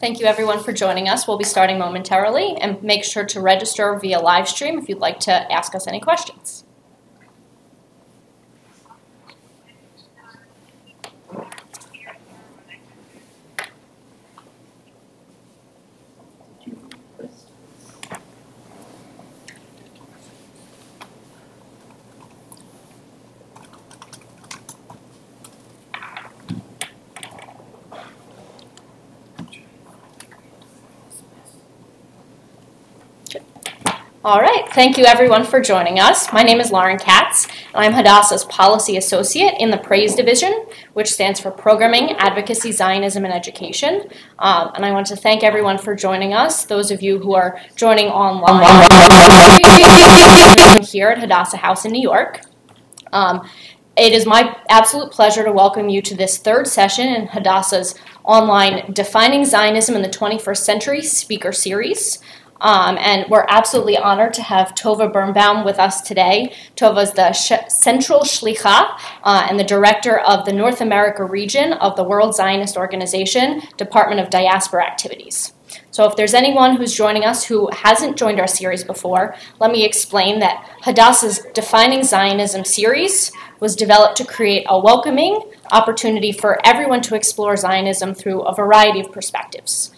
Thank you everyone for joining us. We'll be starting momentarily, and make sure to register via live stream if you'd like to ask us any questions. All right, thank you everyone for joining us. My name is Lauren Katz, and I'm Hadassah's Policy Associate in the Praise Division, which stands for Programming, Advocacy, Zionism, and Education. And I want to thank everyone for joining us, those of you who are joining online here at Hadassah House in New York. It is my absolute pleasure to welcome you to this third session in Hadassah's online Defining Zionism in the 21st Century speaker series. And we're absolutely honored to have Tova Birnbaum with us today. Tova is the Central Shlicha and the Director of the North America region of the World Zionist Organization, Department of Diaspora Activities. So if there's anyone who's joining us who hasn't joined our series before, let me explain that Hadassah's Defining Zionism series was developed to create a welcoming opportunity for everyone to explore Zionism through a variety of perspectives.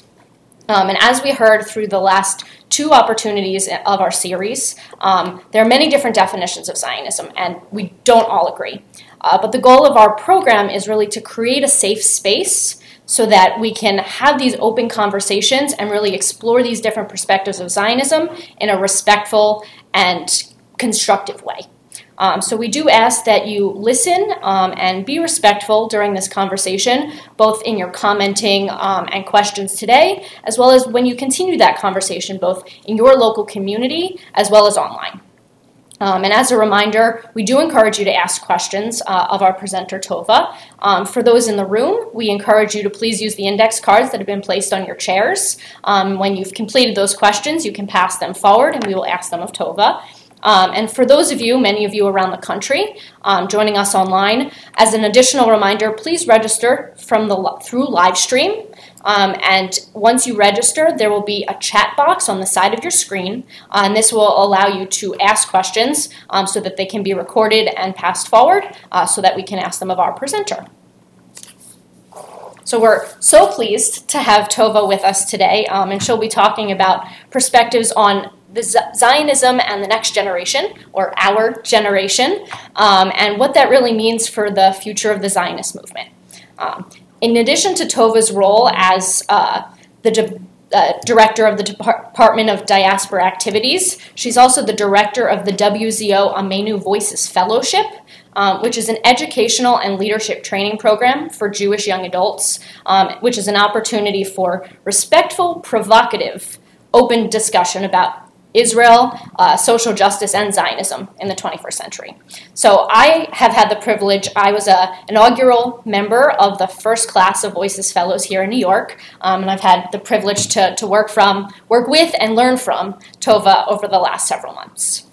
And as we heard through the last two opportunities of our series, there are many different definitions of Zionism, and we don't all agree. But the goal of our program is really to create a safe space so that we can have these open conversations and really explore these different perspectives of Zionism in a respectful and constructive way. So we do ask that you listen and be respectful during this conversation, both in your commenting and questions today, as well as when you continue that conversation, both in your local community as well as online. And as a reminder, we do encourage you to ask questions of our presenter, Tova. For those in the room, we encourage you to please use the index cards that have been placed on your chairs. When you've completed those questions, you can pass them forward, and we will ask them of Tova. And for those of you, many of you around the country, joining us online, as an additional reminder, please register through live stream. And once you register, there will be a chat box on the side of your screen, and this will allow you to ask questions so that they can be recorded and passed forward so that we can ask them of our presenter. So we're so pleased to have Tova with us today, and she'll be talking about perspectives on the Zionism and the next generation, or our generation, and what that really means for the future of the Zionist movement. In addition to Tova's role as the director of the Department of Diaspora Activities, she's also the director of the WZO Amenu Voices Fellowship, which is an educational and leadership training program for Jewish young adults, which is an opportunity for respectful, provocative, open discussion about Israel, social justice, and Zionism in the 21st century. So I have had the privilege, I was an inaugural member of the first class of Voices Fellows here in New York, and I've had the privilege to work with and learn from Tova over the last several months.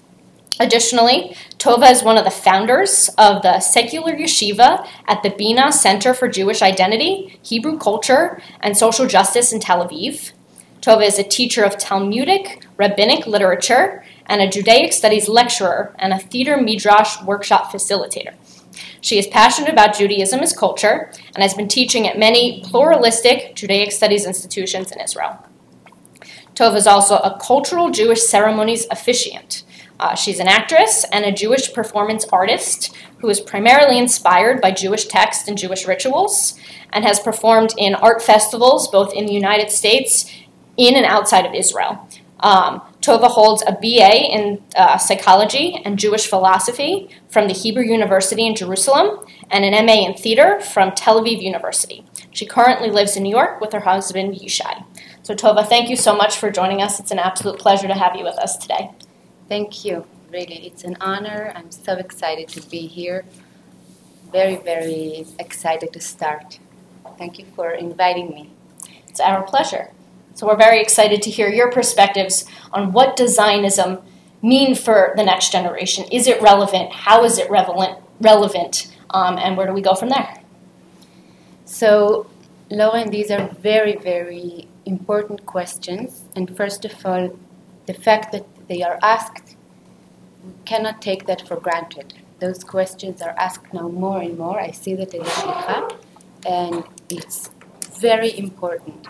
Additionally, Tova is one of the founders of the secular yeshiva at the Bina Center for Jewish Identity, Hebrew Culture, and Social Justice in Tel Aviv. Tova is a teacher of Talmudic, rabbinic literature, and a Judaic studies lecturer and a theater midrash workshop facilitator. She is passionate about Judaism as culture and has been teaching at many pluralistic Judaic studies institutions in Israel. Tova is also a cultural Jewish ceremonies officiant. She's an actress and a Jewish performance artist who is primarily inspired by Jewish text and Jewish rituals and has performed in art festivals both in the United States, in and outside of Israel. Tova holds a BA in psychology and Jewish philosophy from the Hebrew University in Jerusalem and an MA in theater from Tel Aviv University. She currently lives in New York with her husband, Yishai. So Tova, thank you so much for joining us. It's an absolute pleasure to have you with us today. Thank you. Really, it's an honor. I'm so excited to be here. Very, very excited to start. Thank you for inviting me. It's our pleasure. So we're very excited to hear your perspectives on what does Zionism mean for the next generation. Is it relevant? How is it relevant? And where do we go from there? So Lauren, these are very, very important questions. And first of all, the fact that they are asked, we cannot take that for granted. Those questions are asked now more and more. I see that as a shlicha, and it's very important.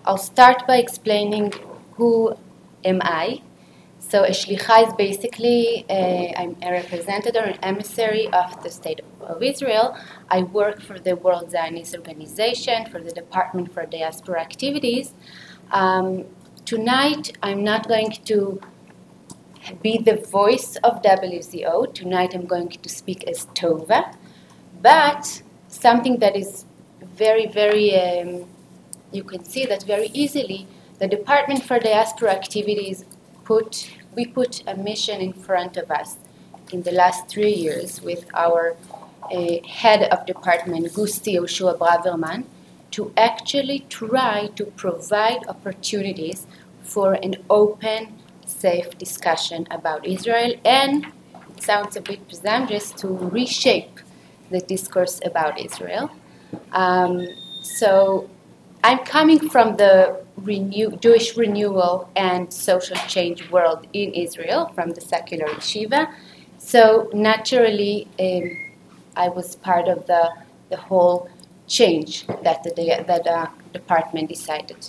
I'll start by explaining who am I. So a shlicha is basically, I'm a representative or an emissary of the State of Israel. I work for the World Zionist Organization, for the Department for Diaspora Activities. Tonight, I'm not going to be the voice of WZO. Tonight, I'm going to speak as Tova. But something that is very, very, you can see that very easily, the Department for Diaspora Activities we put a mission in front of us in the last 3 years with our head of department, Gusti Yoshua Braverman, to actually try to provide opportunities for an open, safe discussion about Israel, and it sounds a bit presumptuous, to reshape the discourse about Israel. So I'm coming from the Jewish renewal and social change world in Israel, from the secular yeshiva. So naturally, I was part of the whole change that the department decided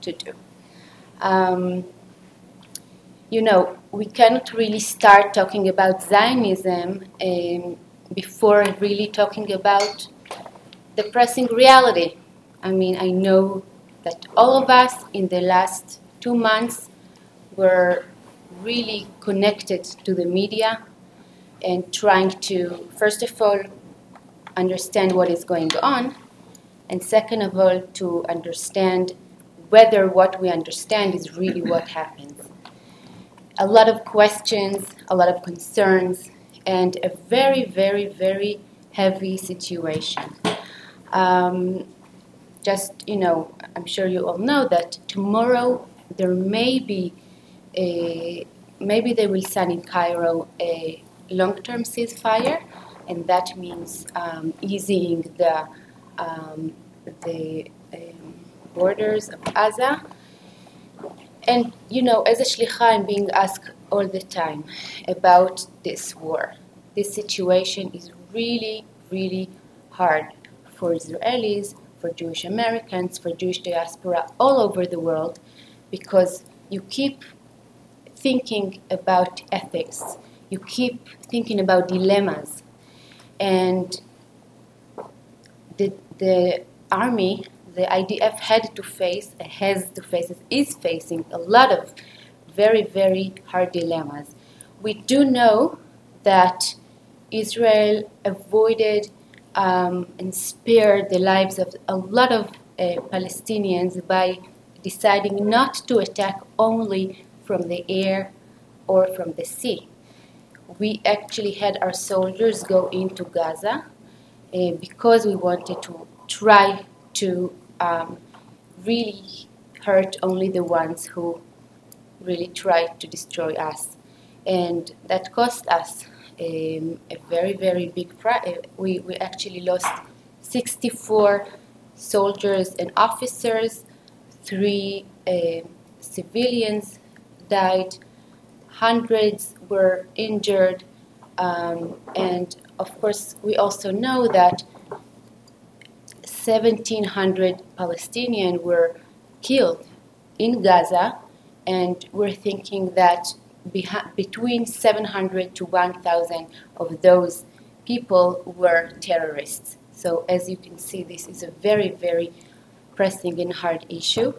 to do. We cannot really start talking about Zionism before really talking about the pressing reality. I mean, I know that all of us in the last 2 months were really connected to the media and trying to, first of all, understand what is going on, and second of all, to understand whether what we understand is really what happens. A lot of questions, a lot of concerns, and a very, very, very heavy situation. I'm sure you all know that tomorrow there maybe they will sign in Cairo a long-term ceasefire, and that means easing the borders of Gaza. And as a shlicha, I'm being asked all the time about this war. This situation is really, really hard for Israelis, for Jewish Americans, for Jewish diaspora all over the world, because you keep thinking about ethics, you keep thinking about dilemmas, and the army, the IDF is facing a lot of very, very hard dilemmas. We do know that Israel avoided and spared the lives of a lot of Palestinians by deciding not to attack only from the air or from the sea. We actually had our soldiers go into Gaza because we wanted to try to really hurt only the ones who really tried to destroy us. And that cost us a very, very big price. We actually lost 64 soldiers and officers, 3 civilians died, hundreds were injured, and of course we also know that 1,700 Palestinians were killed in Gaza, and we're thinking that between 700 to 1,000 of those people were terrorists. So as you can see, this is a very, very pressing and hard issue.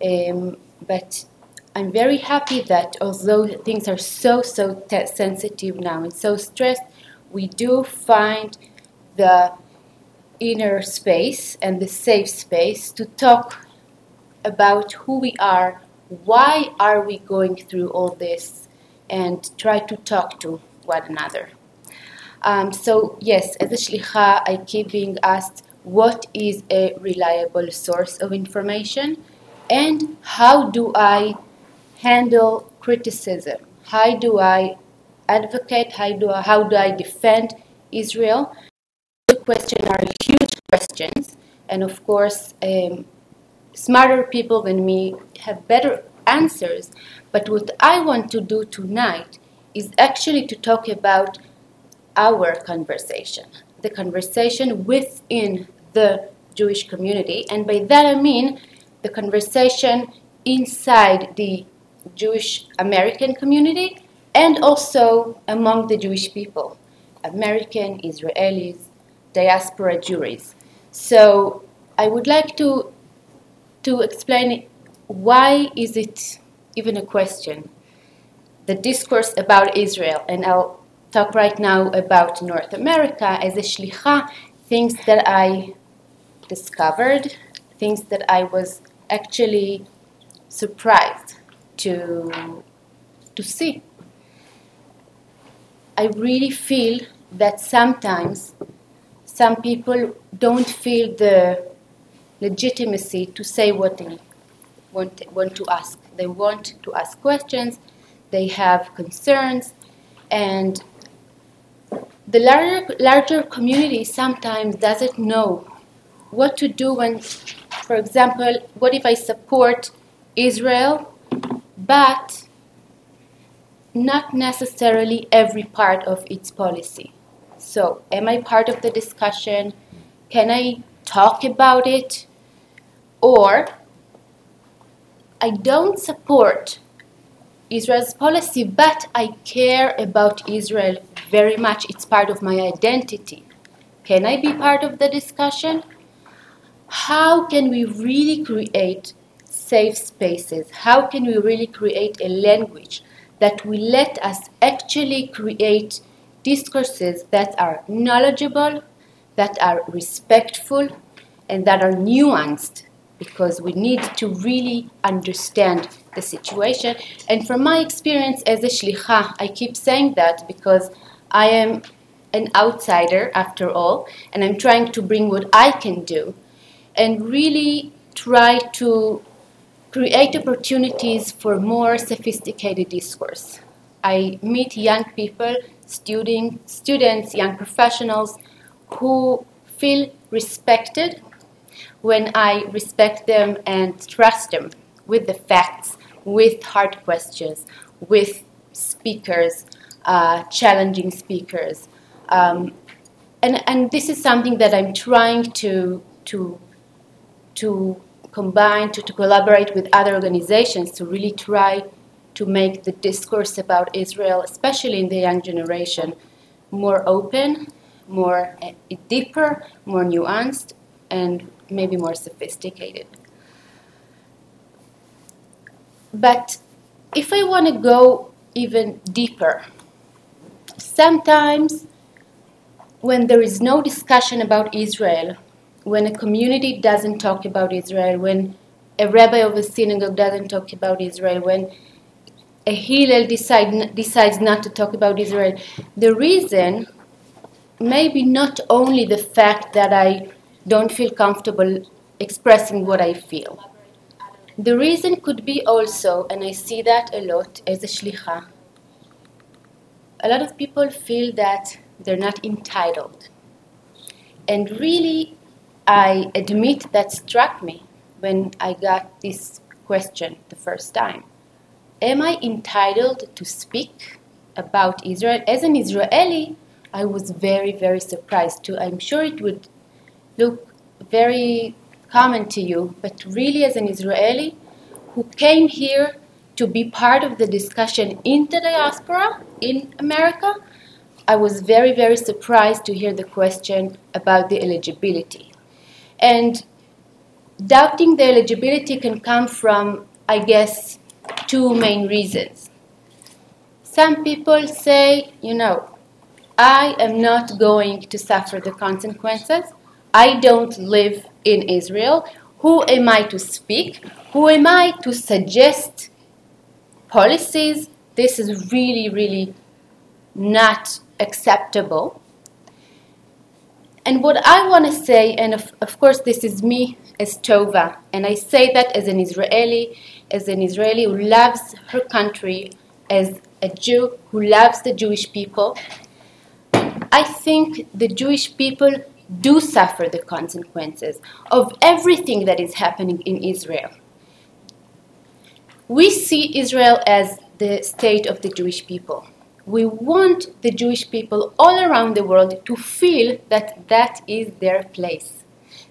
But I'm very happy that although things are so sensitive now and so stressed, we do find the inner space and the safe space to talk about who we are, why are we going through all this, and try to talk to one another. So yes, as a shlicha, I keep being asked, what is a reliable source of information, and how do I handle criticism? How do I advocate? How do I defend Israel? The questions are huge questions, And of course, smarter people than me have better answers. But what I want to do tonight is actually to talk about our conversation, the conversation within the Jewish community. And by that I mean the conversation inside the Jewish American community and also among the Jewish people, American, Israelis, diaspora Jews. So I would like to explain why is it even a question, the discourse about Israel. And I'll talk right now about North America as a shlicha, things that I discovered, things that I was actually surprised to see. I really feel that sometimes some people don't feel the legitimacy to say what they want to ask. They want to ask questions, they have concerns, and the larger community sometimes doesn't know what to do when, for example, what if I support Israel, but not necessarily every part of its policy. So, am I part of the discussion? Can I talk about it? Or I don't support Israel's policy, but I care about Israel very much. It's part of my identity. Can I be part of the discussion? How can we really create safe spaces? How can we really create a language that will let us actually create discourses that are knowledgeable, that are respectful, and that are nuanced? Because we need to really understand the situation. And from my experience as a shlicha, I keep saying that because I am an outsider after all, and I'm trying to bring what I can do and really try to create opportunities for more sophisticated discourse. I meet young people, students, young professionals who feel respected when I respect them and trust them with the facts, with hard questions, with speakers, challenging speakers. And this is something that I'm trying to combine, to collaborate with other organizations to really try to make the discourse about Israel, especially in the young generation, more open, more deeper, more nuanced, and maybe more sophisticated. But if I want to go even deeper, sometimes when there is no discussion about Israel, when a community doesn't talk about Israel, when a rabbi of a synagogue doesn't talk about Israel, when a Hillel decides not to talk about Israel, the reason may be not only the fact that I don't feel comfortable expressing what I feel. The reason could be also, and I see that a lot as a shlicha, a lot of people feel that they're not entitled. And really, I admit that struck me when I got this question the first time. Am I entitled to speak about Israel? As an Israeli, I was very, very surprised too. I'm sure it would look very common to you, but really as an Israeli who came here to be part of the discussion in the diaspora in America, I was very, very surprised to hear the question about the eligibility. And doubting the eligibility can come from, I guess, two main reasons. Some people say, I am not going to suffer the consequences. I don't live in Israel. Who am I to speak? Who am I to suggest policies? This is really, really not acceptable. And what I want to say, and of course this is me as Tova, and I say that as an Israeli who loves her country, as a Jew who loves the Jewish people. I think the Jewish people do suffer the consequences of everything that is happening in Israel. We see Israel as the state of the Jewish people. We want the Jewish people all around the world to feel that that is their place.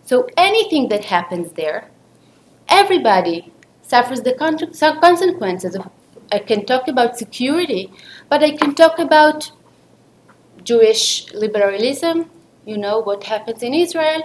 So anything that happens there, everybody suffers the consequences. I can talk about security, but I can talk about Jewish liberalism. You know, what happens in Israel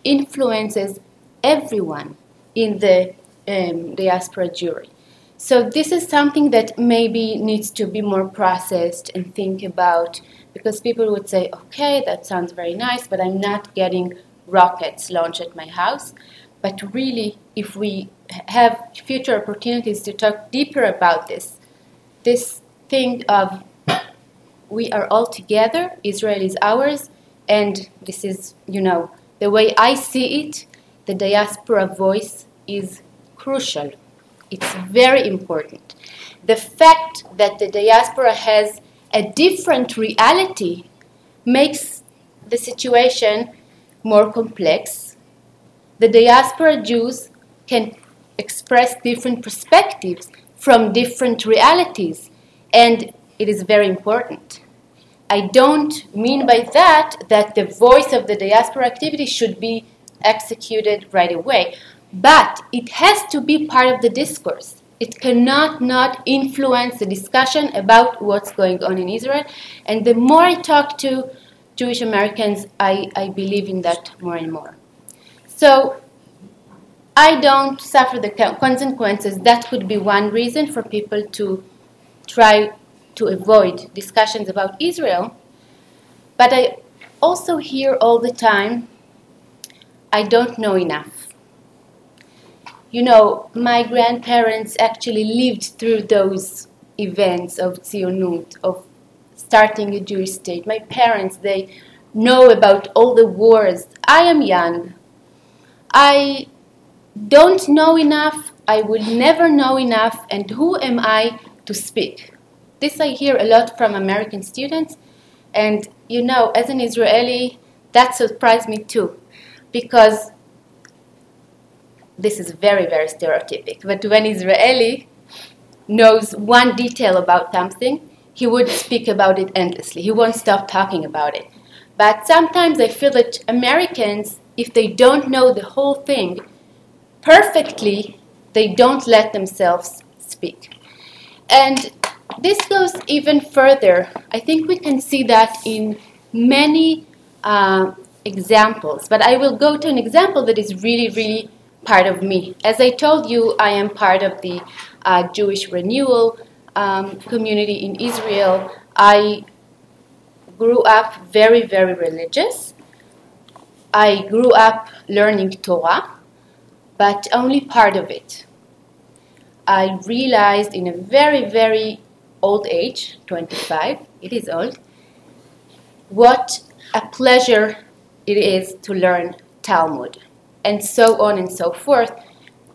influences everyone in the diaspora Jewry. So this is something that maybe needs to be more processed and think about, because people would say, okay, that sounds very nice, but I'm not getting rockets launched at my house. But really, if we have future opportunities to talk deeper about this thing of we are all together, Israel is ours, and this is, you know, the way I see it, the diaspora voice is crucial. It's very important. The fact that the diaspora has a different reality makes the situation more complex. The diaspora Jews can express different perspectives from different realities, and it is very important. I don't mean by that the voice of the diaspora activity should be executed right away, but it has to be part of the discourse. It cannot not influence the discussion about what's going on in Israel, and the more I talk to Jewish Americans, I believe in that more and more. So I don't suffer the consequences. That could be one reason for people to try to avoid discussions about Israel. But I also hear all the time, I don't know enough. You know, my grandparents actually lived through those events of Zionut, of starting a Jewish state. My parents, they know about all the wars. I am young. I don't know enough. I will never know enough. And who am I to speak? This I hear a lot from American students. And, you know, as an Israeli, that surprised me too. Because this is very, very stereotypic. But when Israeli knows one detail about something, he would speak about it endlessly. He won't stop talking about it. But sometimes I feel that Americans, if they don't know the whole thing perfectly, they don't let themselves speak. And this goes even further. I think we can see that in many examples. But I will go to an example that is really, really part of me. As I told you, I am part of the Jewish Renewal community in Israel. I grew up very, very religious. I grew up learning Torah, but only part of it. I realized in a very, very old age, 25, it is old, what a pleasure it is to learn Talmud, and so on and so forth,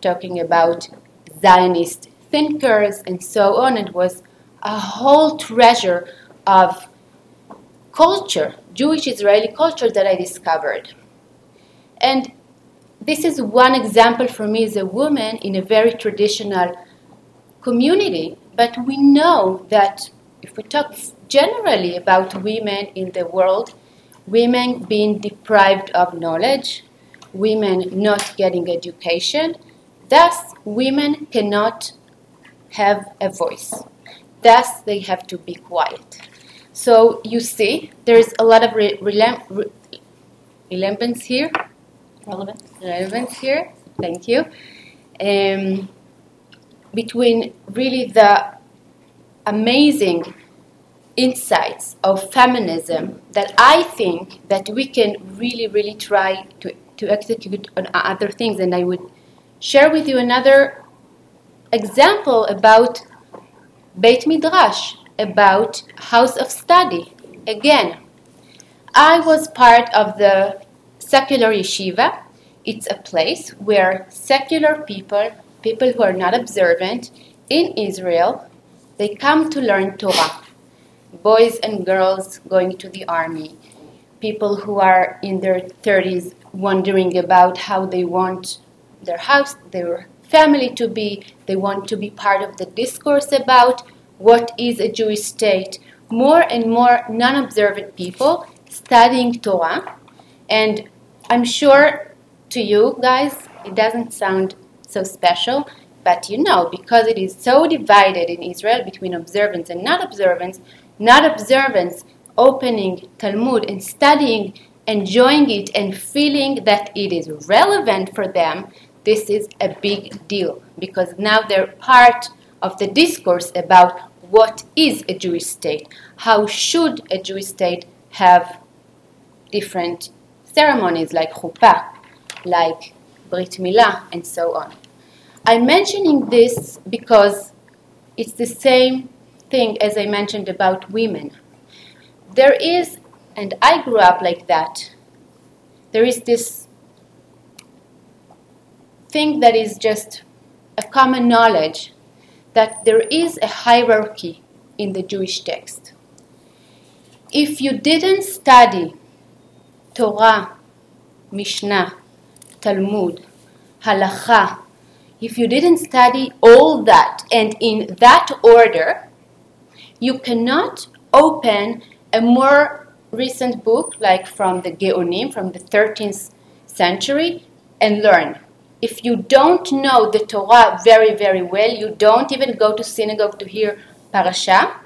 talking about Zionist thinkers and so on. It was a whole treasure of culture, Jewish Israeli culture that I discovered. And this is one example for me as a woman in a very traditional community. But we know that if we talk generally about women in the world, women being deprived of knowledge, women not getting education, thus women cannot have a voice. Thus they have to be quiet. So you see, there's a lot of relevance here. Relevance here, thank you. Between really the amazing insights of feminism that I think that we can really, really try to execute on other things. And I would share with you another example about Beit Midrash, about house of study. Again, I was part of the secular yeshiva. It's a place where secular people who are not observant in Israel, they come to learn Torah. Boys and girls going to the army, people who are in their 30s wondering about how they want their house, their family to be. They want to be part of the discourse about what is a Jewish state. More and more non-observant people studying Torah. And I'm sure to you guys, it doesn't sound so special, but you know, because it is so divided in Israel between observance and non-observance opening Talmud and studying, enjoying it, and feeling that it is relevant for them, this is a big deal, because now they're part of the discourse about what is a Jewish state, how should a Jewish state have different ceremonies like chuppah, like brit milah, and so on. I'm mentioning this because it's the same thing as I mentioned about women. There is, and I grew up like that, there is this thing that is just a common knowledge that there is a hierarchy in the Jewish text. If you didn't study Torah, Mishnah, Talmud, Halacha, if you didn't study all that and in that order, you cannot open a more recent book like from the Geonim, from the 13th century, and learn. If you don't know the Torah very, very well, you don't even go to synagogue to hear parasha,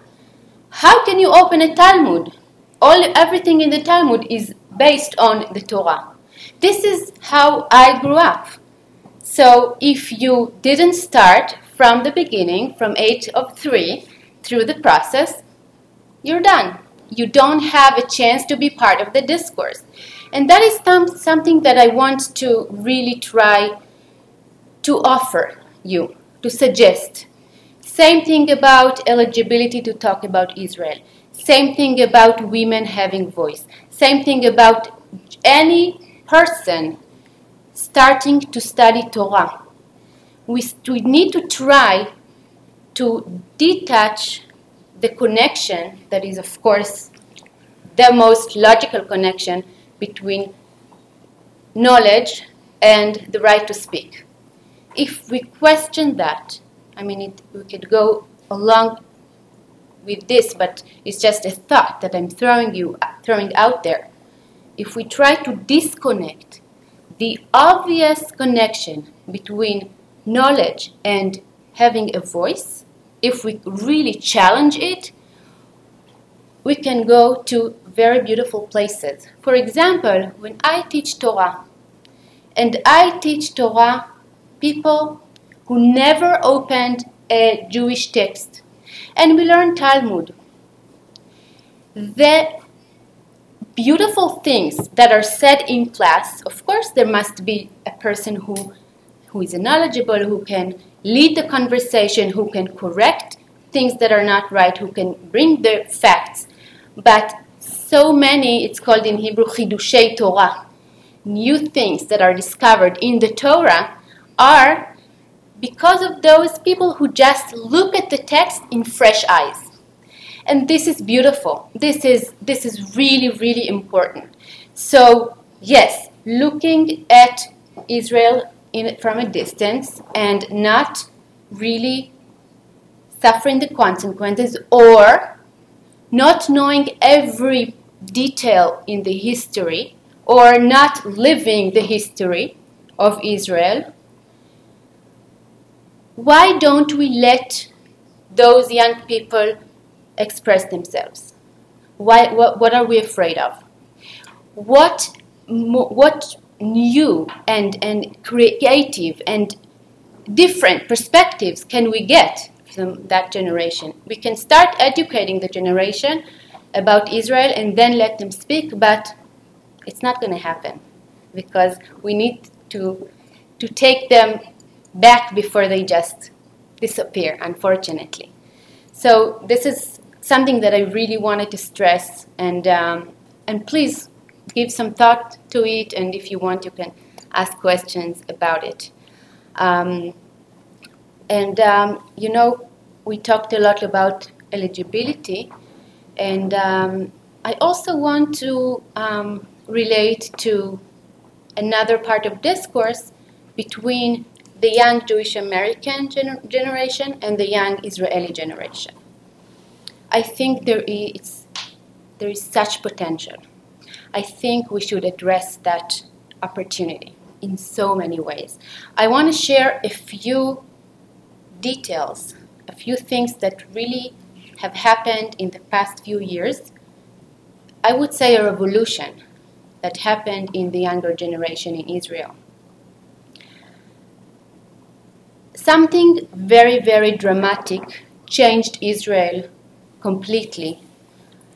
how can you open a Talmud? Everything in the Talmud is based on the Torah. This is how I grew up. So if you didn't start from the beginning, from age of 3, through the process, you're done. You don't have a chance to be part of the discourse. And that is something that I want to really try to offer you, to suggest. Same thing about eligibility to talk about Israel. Same thing about women having voice. Same thing about any person starting to study Torah. We need to try to detach the connection that is, of course, the most logical connection between knowledge and the right to speak. If we question that, we could go along with this, but it's just a thought that I'm throwing out there. If we try to disconnect the obvious connection between knowledge and having a voice, if we really challenge it, we can go to very beautiful places. For example, when I teach Torah, and I teach Torah people who never opened a Jewish text, and we learn Talmud, the beautiful things that are said in class, of course there must be a person who is knowledgeable, who can lead the conversation, who can correct things that are not right, who can bring the facts. But so many, it's called in Hebrew, chidushei Torah, new things that are discovered in the Torah are because of those people who just look at the text in fresh eyes. And this is beautiful. This is really, really important. So, yes, looking at Israel from a distance and not really suffering the consequences, or not knowing every detail in the history, or not living the history of Israel, why don't we let those young people express themselves? What are we afraid of? What new and creative and different perspectives can we get from that generation? We can start educating the generation about Israel and then let them speak, but it's not going to happen because we need to take them back before they just disappear, unfortunately. So this is something that I really wanted to stress, and please give some thought to it, and if you want, you can ask questions about it. We talked a lot about eligibility, and I also want to relate to another part of discourse between the young Jewish American generation and the young Israeli generation. I think there is such potential. I think we should address that opportunity in so many ways. I want to share a few details, a few things that really have happened in the past few years. I would say a revolution that happened in the younger generation in Israel. Something very, very dramatic changed Israel completely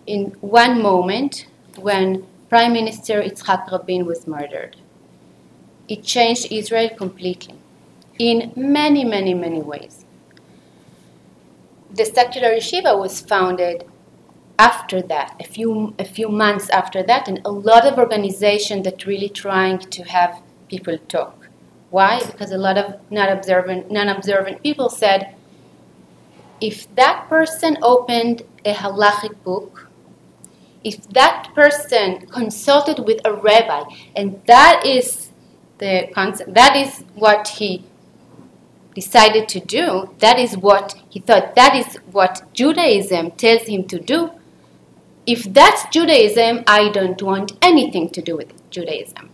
in one moment when Prime Minister Yitzhak Rabin was murdered. It changed Israel completely in many, many, many ways. The secular yeshiva was founded after that, a few months after that, and a lot of organizations that really trying to have people talk. Why? Because a lot of non-observant people said, if that person opened a halachic book, if that person consulted with a rabbi, and that is the concept, that is what he decided to do, that is what he thought, that is what Judaism tells him to do. If that's Judaism, I don't want anything to do with Judaism.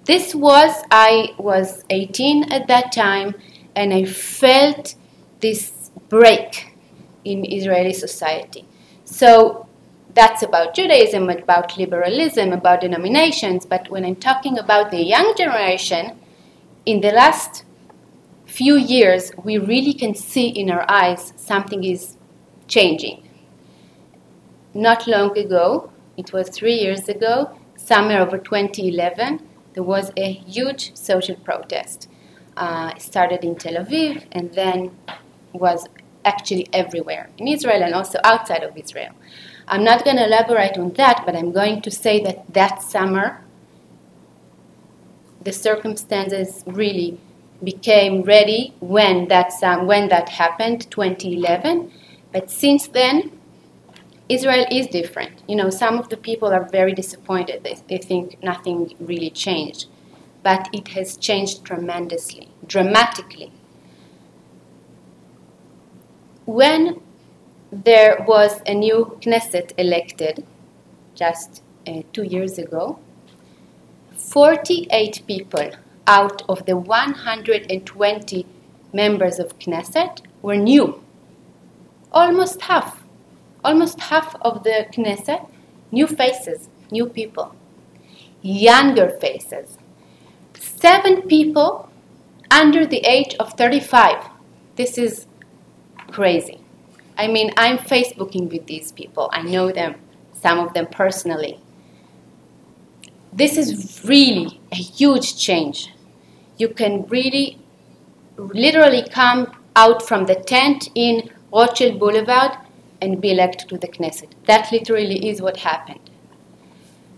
I was 18 at that time, and I felt this break in Israeli society. So that's about Judaism, about liberalism, about denominations. But when I'm talking about the young generation, in the last few years, we really can see in our eyes something is changing. Not long ago, it was 3 years ago, summer of 2011, there was a huge social protest. It started in Tel Aviv and then was actually everywhere in Israel and also outside of Israel. I'm not going to elaborate on that, but I'm going to say that that summer, the circumstances really became ready when that happened, 2011. But since then, Israel is different. You know, some of the people are very disappointed. They think nothing really changed. But it has changed tremendously, dramatically. When there was a new Knesset elected, just 2 years ago, 48 people out of the 120 members of Knesset were new. Almost half of the Knesset, new faces, new people, younger faces. 7 people under the age of 35. This is crazy. I mean, I'm Facebooking with these people. I know them, some of them personally. This is really a huge change. You can really, literally come out from the tent in Rothschild Boulevard and be elected to the Knesset. That literally is what happened.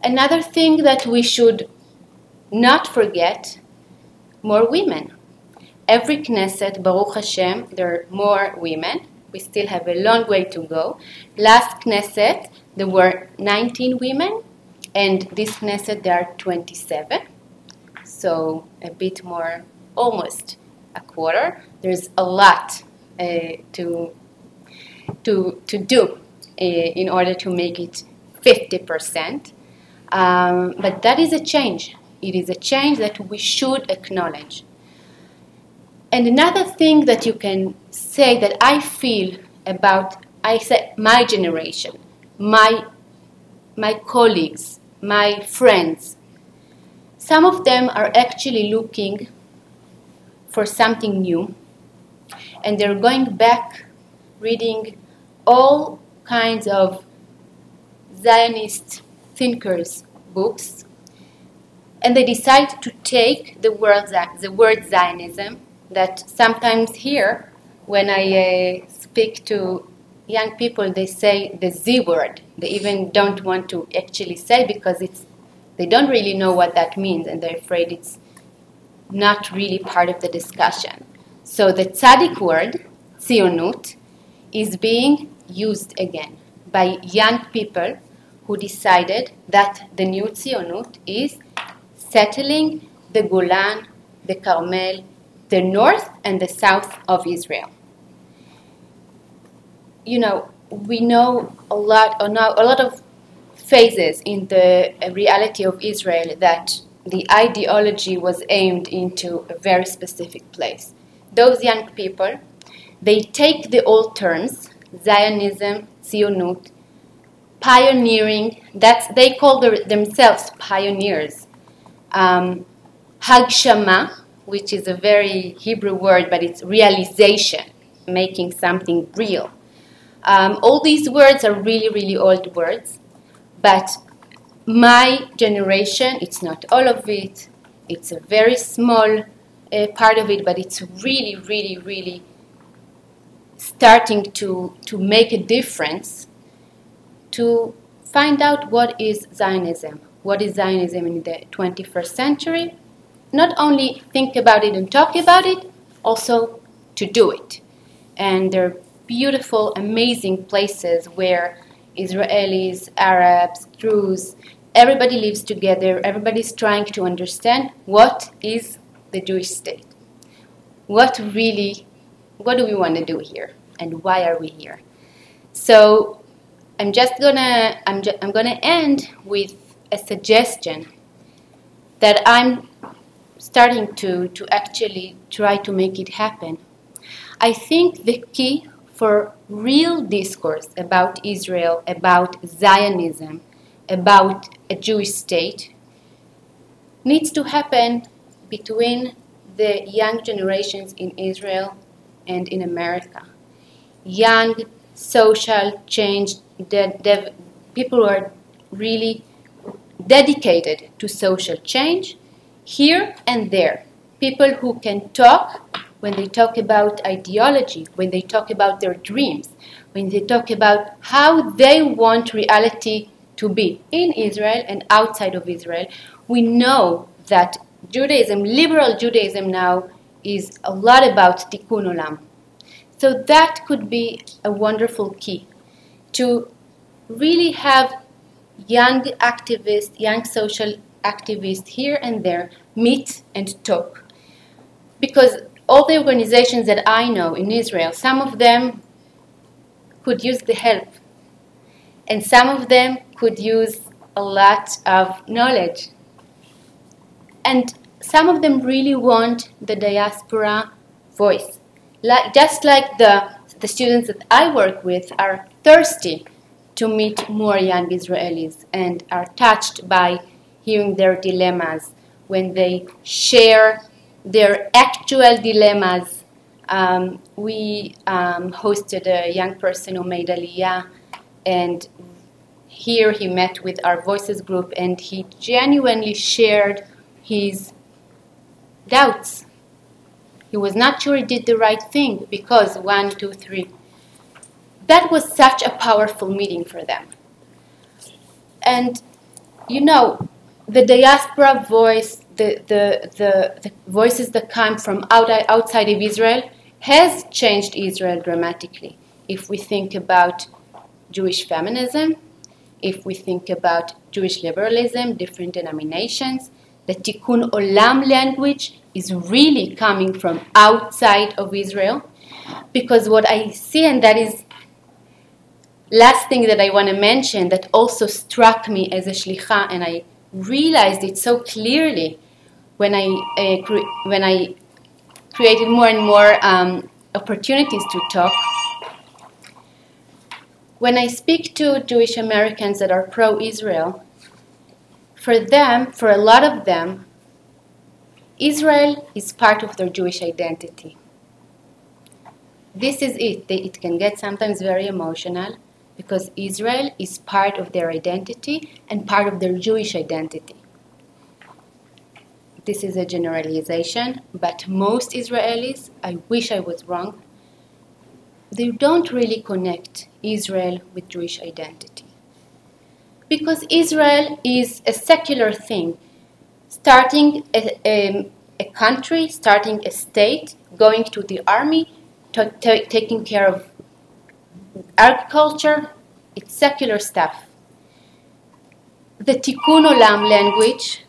Another thing that we should not forget, more women. Every Knesset, Baruch Hashem, there are more women. We still have a long way to go. Last Knesset, there were 19 women, and this Knesset, there are 27. So a bit more, almost a quarter. There's a lot to do in order to make it 50%. But that is a change. It is a change that we should acknowledge. And another thing that you can say that I feel about, I say my generation, my colleagues, my friends, some of them are actually looking for something new, and they're going back reading all kinds of Zionist thinkers' books, and they decide to take the word Zionism, that sometimes here, when I speak to young people, they say the Z word. They even don't want to actually say because they don't really know what that means, and they're afraid it's not really part of the discussion. So the tzaddik word, tzionut, is being used again by young people who decided that the new Zionut is settling the Golan, the Carmel, the north and the south of Israel. You know, we know a lot of phases in the reality of Israel that the ideology was aimed into a very specific place. Those young people, they take the old terms, Zionism, Zionut, pioneering, they call themselves pioneers. Hagshama, which is a very Hebrew word, but it's realization, making something real. All these words are really, really old words, but my generation, it's not all of it, it's a very small part of it, but it's really, really, really starting to make a difference to find out what is Zionism. What is Zionism in the 21st century? Not only think about it and talk about it, also to do it. And there are beautiful, amazing places where Israelis, Arabs, Druze, everybody lives together, everybody's trying to understand what is the Jewish state. What do we want to do here? And why are we here? So I'm gonna end with a suggestion that I'm starting to actually try to make it happen. I think the key for real discourse about Israel, about Zionism, about a Jewish state needs to happen between the young generations in Israel and in America. Young, social change, people who are really dedicated to social change here and there. People who can talk when they talk about ideology, when they talk about their dreams, when they talk about how they want reality to be in Israel and outside of Israel. We know that Judaism, liberal Judaism now, is a lot about tikkun olam. So that could be a wonderful key to really have young activists, young social activists here and there meet and talk. Because all the organizations that I know in Israel, some of them could use the help. And some of them could use a lot of knowledge. And some of them really want the diaspora voice. Just like the students that I work with are thirsty to meet more young Israelis and are touched by hearing their dilemmas when they share their actual dilemmas. We hosted a young person who made Aliyah, and here he met with our Voices group, and he genuinely shared his doubts. He was not sure he did the right thing because 1, 2, 3. That was such a powerful meeting for them. And, you know, the diaspora voice, the voices that come from outside of Israel has changed Israel dramatically. If we think about Jewish feminism, if we think about Jewish liberalism, different denominations, the tikkun olam language is really coming from outside of Israel. Because what I see, and that is last thing that I want to mention that also struck me as a shlicha, and I realized it so clearly when I created more and more opportunities to talk. When I speak to Jewish Americans that are pro-Israel, for a lot of them, Israel is part of their Jewish identity. This is it. It can get sometimes very emotional because Israel is part of their identity and part of their Jewish identity. This is a generalization, but most Israelis, I wish I was wrong, they don't really connect Israel with Jewish identity. Because Israel is a secular thing, starting a country, starting a state, going to the army, taking care of agriculture, it's secular stuff. the Tikkun Olam language,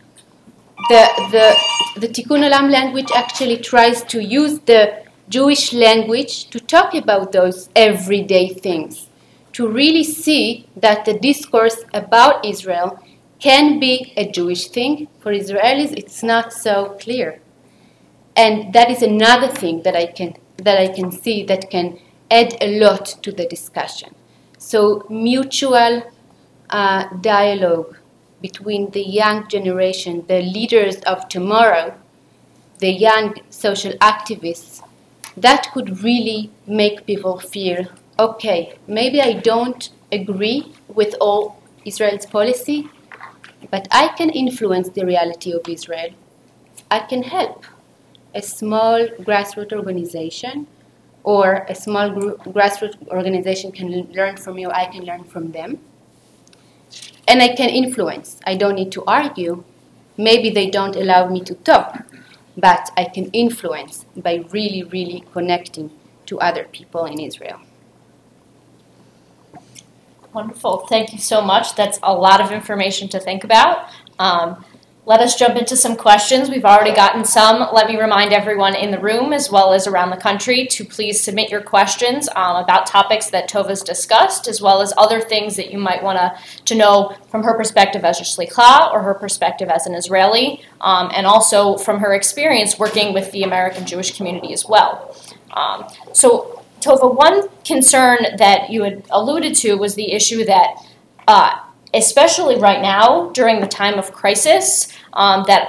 the Tikkun Olam language actually tries to use the Jewish language to talk about those everyday things, to really see that the discourse about Israel can be a Jewish thing. For Israelis, it's not so clear. And that is another thing that I can see that can add a lot to the discussion. So mutual dialogue between the young generation, the leaders of tomorrow, the young social activists, that could really make people feel, okay, maybe I don't agree with all Israel's policy, but I can influence the reality of Israel. I can help. A small grassroots organization or a small grassroots organization can learn from me, or I can learn from them. And I can influence. I don't need to argue. Maybe they don't allow me to talk, but I can influence by really, really connecting to other people in Israel. Wonderful. Thank you so much. That's a lot of information to think about. Let us jump into some questions. We've already gotten some. Let me remind everyone in the room as well as around the country to please submit your questions about topics that Tova's discussed, as well as other things that you might want to know from her perspective as a shlicha or her perspective as an Israeli, and also from her experience working with the American Jewish community as well. So, Tova, one concern that you had alluded to was the issue that especially right now during the time of crisis, that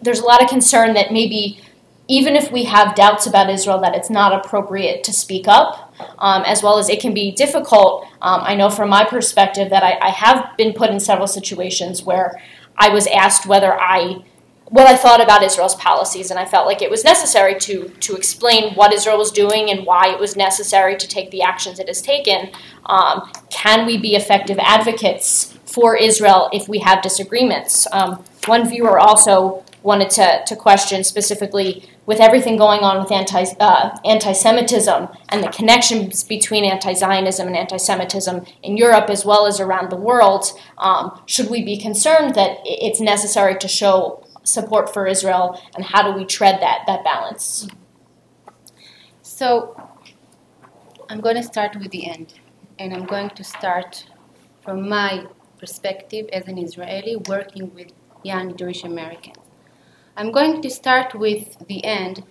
there's a lot of concern that maybe even if we have doubts about Israel, that it's not appropriate to speak up, as well as it can be difficult. I know from my perspective that I have been put in several situations where I was asked what I thought about Israel's policies, and I felt like it was necessary to explain what Israel was doing and why it was necessary to take the actions it has taken. Can we be effective advocates for Israel if we have disagreements? One viewer also wanted to question specifically, with everything going on with anti-Semitism and the connections between anti-Zionism and anti-Semitism in Europe as well as around the world, should we be concerned that it's necessary to show support for Israel, and how do we tread that balance? So I'm going to start with the end, and I'm going to start from my perspective as an Israeli working with young Jewish Americans. I'm going to start with the end,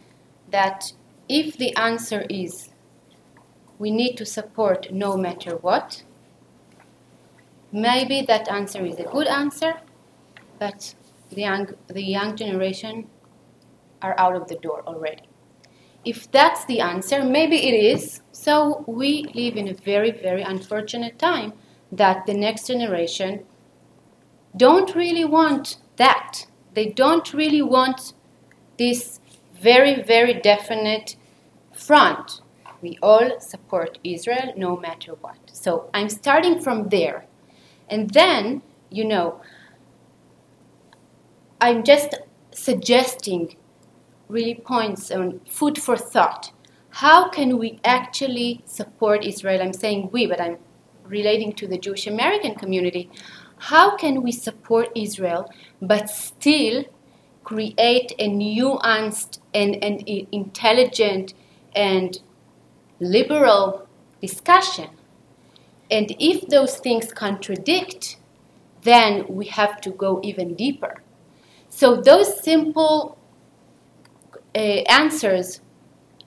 that if the answer is we need to support no matter what, maybe that answer is a good answer, but the young generation are out of the door already. If that's the answer, maybe it is. So we live in a very, very unfortunate time that the next generation don't really want that. They don't really want this very, very definite front. We all support Israel no matter what. So I'm starting from there. And then, I'm just suggesting really points on food for thought. How can we actually support Israel? I'm saying we, but I'm relating to the Jewish American community. How can we support Israel but still create a nuanced and intelligent and liberal discussion? And if those things contradict, then we have to go even deeper. So those simple answers,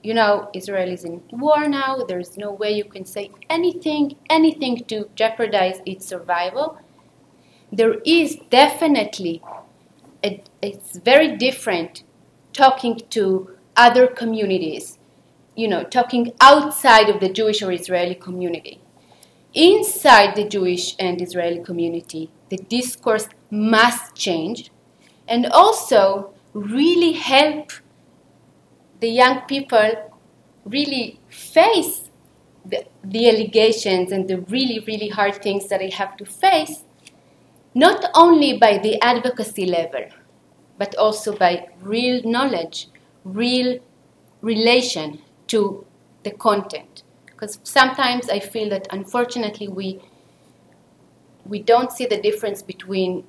Israel is in war now, there's no way you can say anything to jeopardize its survival. There is definitely, it's very different talking to other communities, talking outside of the Jewish or Israeli community. Inside the Jewish and Israeli community, the discourse must change, and also really help the young people really face the allegations and the really, really hard things that they have to face, not only by the advocacy level, but also by real knowledge, real relation to the content. Because sometimes I feel that unfortunately we don't see the difference between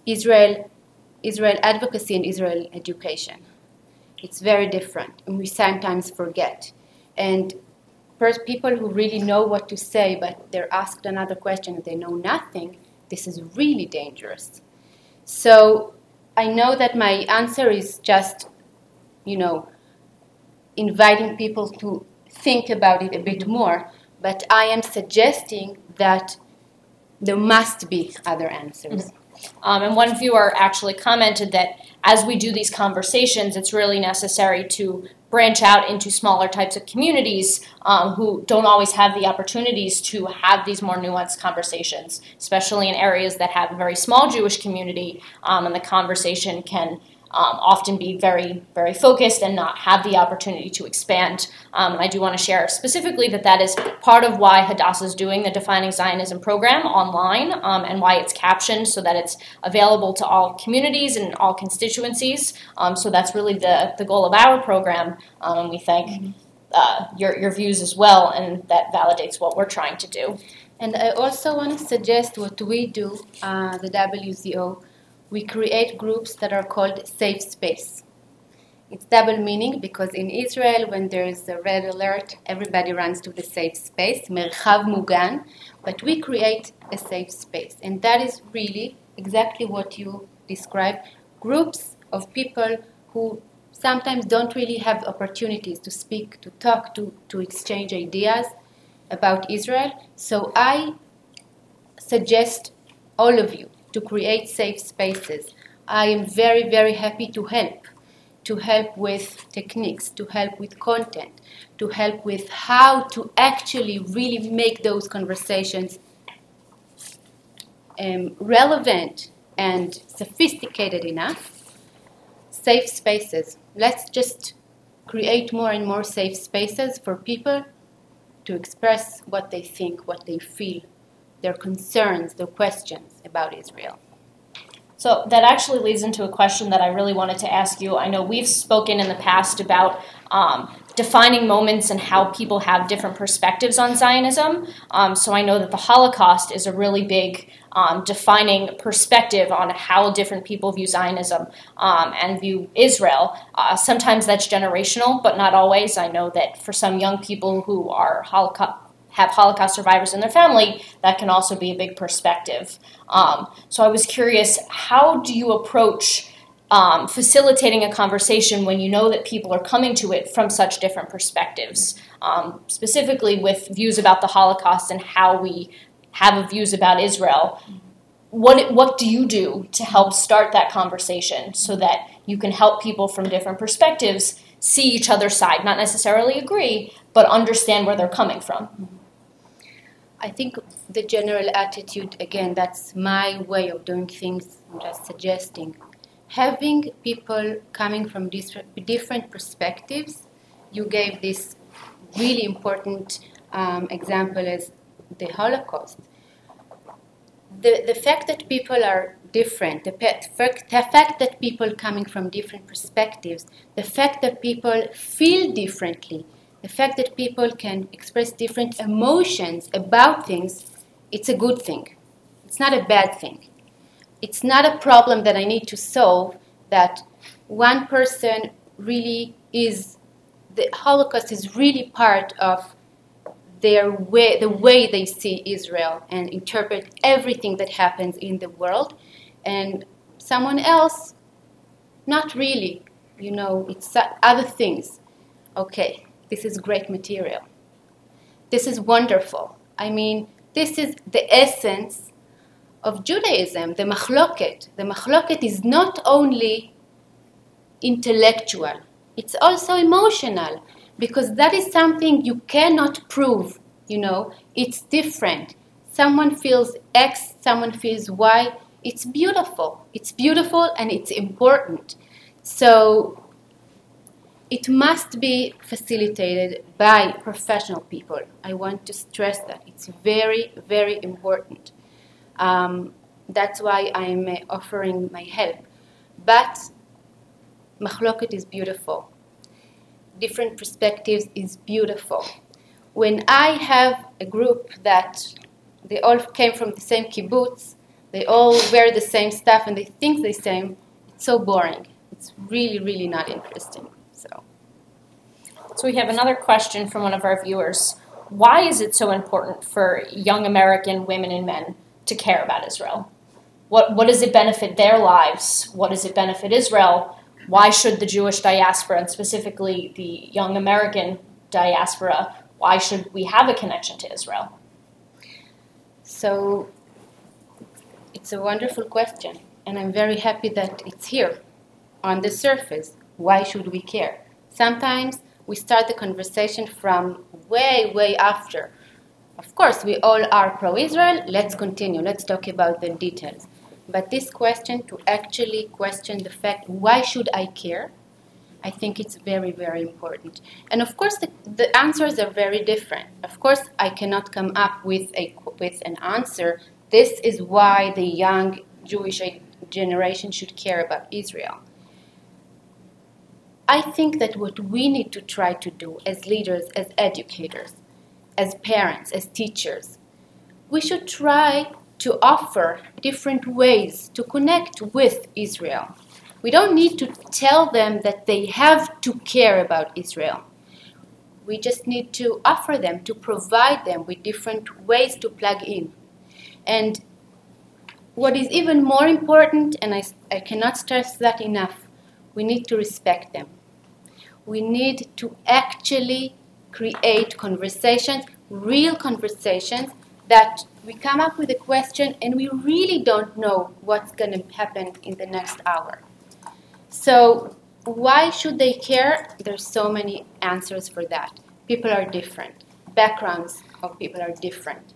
Israel advocacy and Israel education. It's very different, and we sometimes forget. And first, people who really know what to say, but they're asked another question and they know nothing, this is really dangerous. So I know that my answer is just, inviting people to think about it a bit more, but I am suggesting that there must be other answers. And one viewer actually commented that as we do these conversations, it's really necessary to branch out into smaller types of communities who don't always have the opportunities to have these more nuanced conversations, especially in areas that have a very small Jewish community, and the conversation can often be very, very focused and not have the opportunity to expand. And I do want to share specifically that is part of why Hadassah is doing the Defining Zionism program online, and why it's captioned so that it's available to all communities and all constituencies. So that's really the goal of our program, and we thank your views as well, and that validates what we're trying to do. And I also want to suggest what we do, the WZO. We create groups that are called safe space. It's double meaning because in Israel, when there is a red alert, everybody runs to the safe space, merchav mugan, but we create a safe space. And that is really exactly what you described, groups of people who sometimes don't really have opportunities to speak, to talk, to exchange ideas about Israel. So I suggest all of you to create safe spaces. I am very, very happy to help with techniques, to help with content, to help with how to actually really make those conversations relevant and sophisticated enough. Safe spaces. Let's just create more and more safe spaces for people to express what they think, what they feel, their concerns, their questions about Israel. So that actually leads into a question that I really wanted to ask you. I know we've spoken in the past about defining moments and how people have different perspectives on Zionism. So I know that the Holocaust is a really big defining perspective on how different people view Zionism and view Israel. Sometimes that's generational, but not always. I know that for some young people who are have Holocaust survivors in their family, that can also be a big perspective. So I was curious, how do you approach facilitating a conversation when you know that people are coming to it from such different perspectives, specifically with views about the Holocaust and how we have views about Israel? What do you do to help start that conversation so that you can help people from different perspectives see each other's side, not necessarily agree, but understand where they're coming from? I think the general attitude, again, that's my way of doing things, I'm just suggesting. Having people coming from different perspectives, you gave this really important example as the Holocaust. The fact that people are different, the fact that people coming from different perspectives, the fact that people feel differently, the fact that people can express different emotions about things, it's a good thing. It's not a bad thing. It's not a problem that I need to solve, that one person really is, the Holocaust is really part of the way they see Israel and interpret everything that happens in the world, and someone else, not really. It's other things. Okay, this is great material. This is wonderful. I mean, this is the essence of Judaism, the machloket. The machloket is not only intellectual, it's also emotional, because that is something you cannot prove, It's different. Someone feels X, someone feels Y. It's beautiful. It's beautiful and it's important. So it must be facilitated by professional people. I want to stress that. It's very, very important. That's why I'm offering my help. But machloket is beautiful. Different perspectives is beautiful. When I have a group that they all came from the same kibbutz, they all wear the same stuff and they think the same. It's so boring. It's really, really not interesting. So we have another question from one of our viewers. Why is it so important for young American women and men to care about Israel? What does it benefit their lives? What does it benefit Israel? Why should the Jewish diaspora, and specifically the young American diaspora, why should we have a connection to Israel? So it's a wonderful question, and I'm very happy that it's here on the surface. Why should we care? Sometimes we start the conversation from way, way after. Of course, we all are pro-Israel. Let's continue. Let's talk about the details. But this question, to actually question the fact, why should I care? I think it's very, very important. And of course, the answers are very different. Of course, I cannot come up with an answer. This is why the young Jewish generation should care about Israel. I think that what we need to try to do as leaders, as educators, as parents, as teachers, we should try to offer different ways to connect with Israel. We don't need to tell them that they have to care about Israel. We just need to offer them, to provide them with different ways to plug in. And what is even more important, and I cannot stress that enough, we need to respect them. We need to actually create conversations, real conversations, that we come up with a question and we really don't know what's going to happen in the next hour. So why should they care? There's so many answers for that. People are different. Backgrounds of people are different.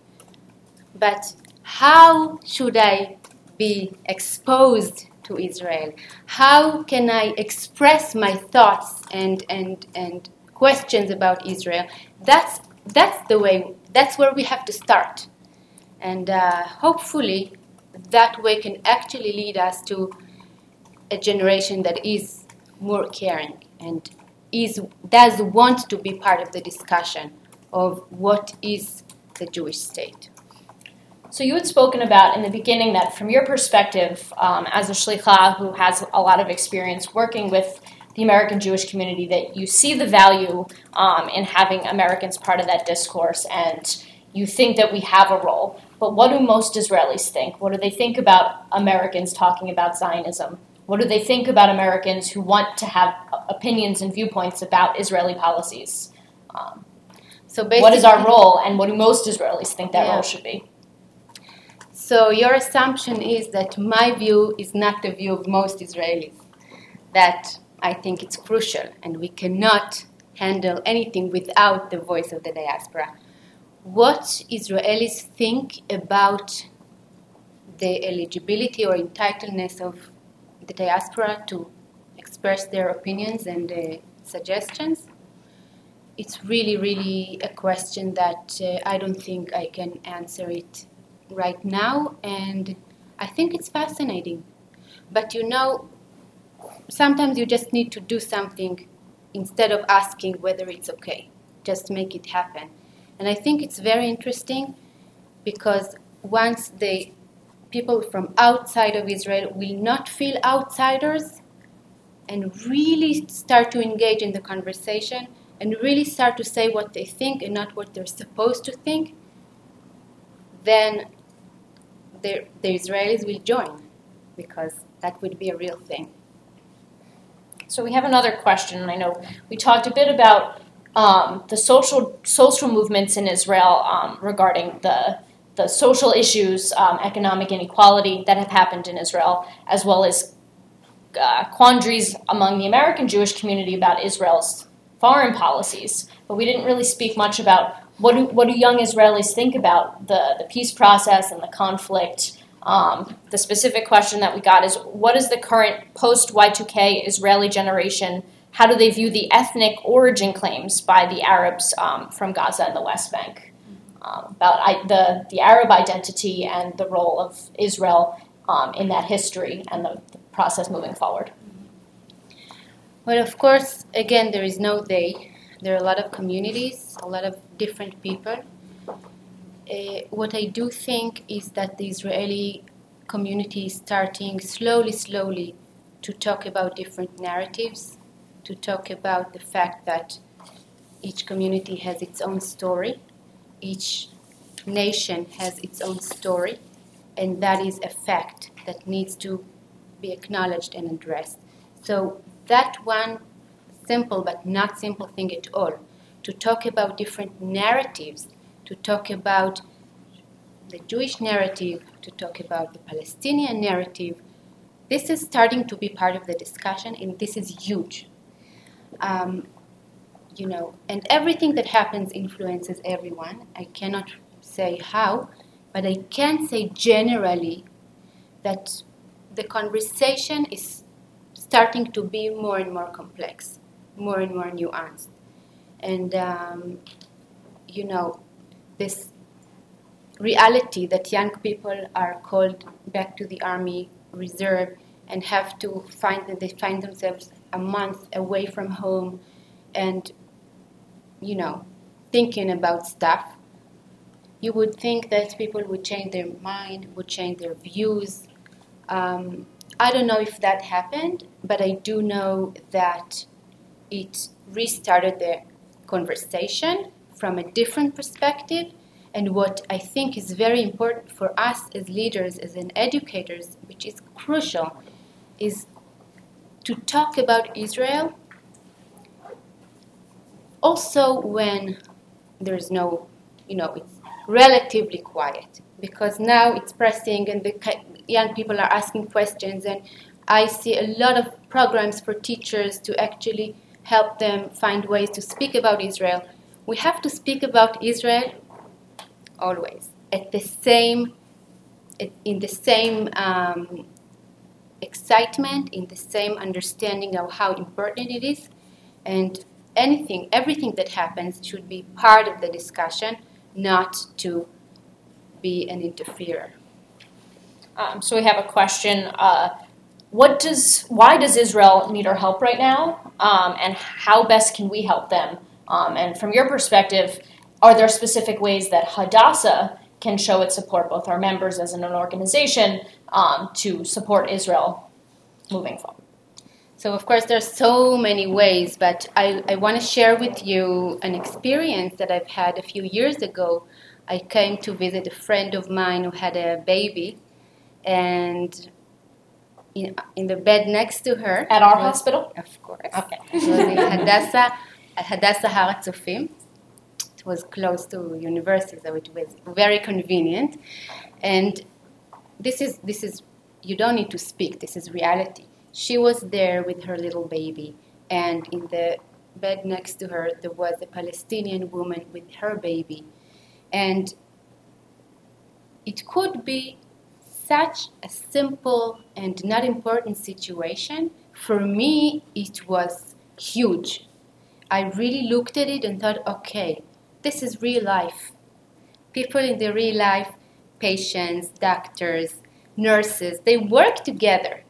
But how should I be exposed to Israel? How can I express my thoughts and questions about Israel? That's the way. That's where we have to start, and hopefully that way can actually lead us to a generation that is more caring and does want to be part of the discussion of what is the Jewish state. So you had spoken about in the beginning that from your perspective, as a shlicha who has a lot of experience working with the American Jewish community, that you see the value in having Americans part of that discourse, and you think that we have a role. But what do most Israelis think? What do they think about Americans talking about Zionism? What do they think about Americans who want to have opinions and viewpoints about Israeli policies? So what is our role, and what do most Israelis think that role should be? So your assumption is that my view is not the view of most Israelis, that I think it's crucial and we cannot handle anything without the voice of the diaspora. What Israelis think about the eligibility or entitledness of the diaspora to express their opinions and suggestions, it's really, really a question that I don't think I can answer it right now, and I think it's fascinating. But sometimes you just need to do something instead of asking whether it's okay. Just make it happen. And I think it's very interesting because once the people from outside of Israel will not feel outsiders and really start to engage in the conversation and really start to say what they think and not what they're supposed to think, then the Israelis will join, because that would be a real thing. So we have another question, and I know we talked a bit about the social movements in Israel regarding the social issues, economic inequality that have happened in Israel, as well as quandaries among the American Jewish community about Israel's foreign policies. But we didn't really speak much about what do young Israelis think about the peace process and the conflict. The specific question that we got is, what is the current post-Y2K Israeli generation? How do they view the ethnic origin claims by the Arabs from Gaza and the West Bank about the Arab identity and the role of Israel in that history and the process moving forward? Well, of course, again, there is no they. There are a lot of communities, a lot of different people. What I do think is that the Israeli community is starting slowly to talk about different narratives, to talk about the fact that each community has its own story, each nation has its own story, and that is a fact that needs to be acknowledged and addressed. So that one simple but not simple thing at all, to talk about different narratives, to talk about the Jewish narrative, to talk about the Palestinian narrative, this is starting to be part of the discussion, and this is huge. And everything that happens influences everyone. I cannot say how, but I can say generally that the conversation is starting to be more and more complex, more and more nuanced. And, this reality that young people are called back to the Army Reserve and have to they find themselves a month away from home and, thinking about stuff. You would think that people would change their mind, would change their views. I don't know if that happened, but I do know that it restarted the conversation from a different perspective. And what I think is very important for us as leaders, as educators, which is crucial, is to talk about Israel also when there's no, it's relatively quiet, because now it's pressing and the young people are asking questions, and I see a lot of programs for teachers to actually help them find ways to speak about Israel. We have to speak about Israel always in the same excitement, in the same understanding of how important it is, and everything that happens should be part of the discussion, not to be an interferer. So we have a question. Why does Israel need our help right now? And how best can we help them? And from your perspective, are there specific ways that Hadassah can show its support, both our members as an organization, to support Israel moving forward? So, of course, there's so many ways, but I want to share with you an experience that I've had a few years ago. I came to visit a friend of mine who had a baby, and in the bed next to her. At our hospital? Of course. Okay. It was in Hadassah Har HaTzofim. It was close to university, so it was very convenient. And this is you don't need to speak. This is reality. She was there with her little baby, and in the bed next to her there was a Palestinian woman with her baby. And it could be such a simple and not important situation. For me, it was huge. I really looked at it and thought, okay, this is real life. People in the real life, patients, doctors, nurses, they work together.